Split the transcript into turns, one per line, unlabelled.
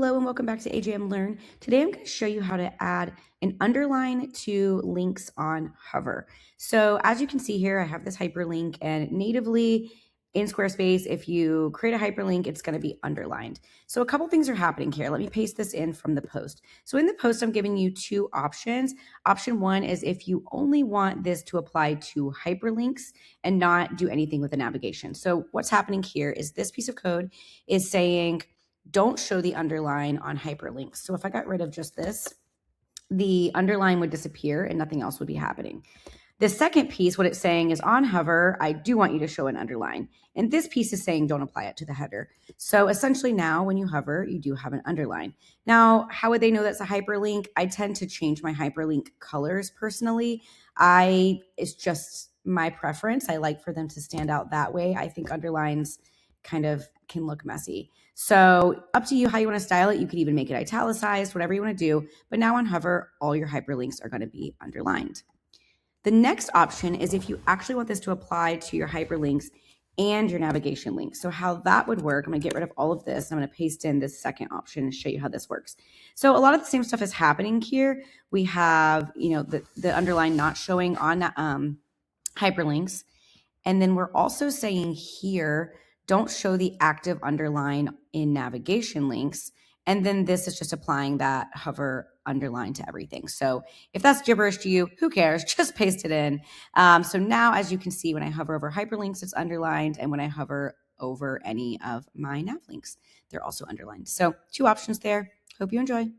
Hello and welcome back to AJM Learn. Today I'm going to show you how to add an underline to links on Hover. So as you can see here, I have this hyperlink, and natively in Squarespace, if you create a hyperlink, it's going to be underlined. So a couple things are happening here. Let me paste this in from the post. So in the post, I'm giving you two options. Option one is if you only want this to apply to hyperlinks and not do anything with the navigation. So what's happening here is this piece of code is saying, don't show the underline on hyperlinks. So if I got rid of just this, the underline would disappear and nothing else would be happening. The second piece, what it's saying is on Hover, I do want you to show an underline. And this piece is saying don't apply it to the header. So essentially now when you hover, you do have an underline. Now, how would they know that's a hyperlink? I tend to change my hyperlink colors personally. It's just my preference. I like for them to stand out that way. I think underlines kind of can look messy. So up to you how you want to style it. You could even make it italicized, whatever you want to do. But now on Hover, all your hyperlinks are going to be underlined. The next option is if you actually want this to apply to your hyperlinks and your navigation links. So how that would work, I'm going to get rid of all of this. I'm going to paste in this second option and show you how this works. So a lot of the same stuff is happening here. We have, the underline not showing on hyperlinks. And then we're also saying here, don't show the active underline in navigation links. And then this is just applying that hover underline to everything. So if that's gibberish to you, who cares? Just paste it in. So now, as you can see, when I hover over hyperlinks, it's underlined. And when I hover over any of my nav links, they're also underlined. So two options there. Hope you enjoy.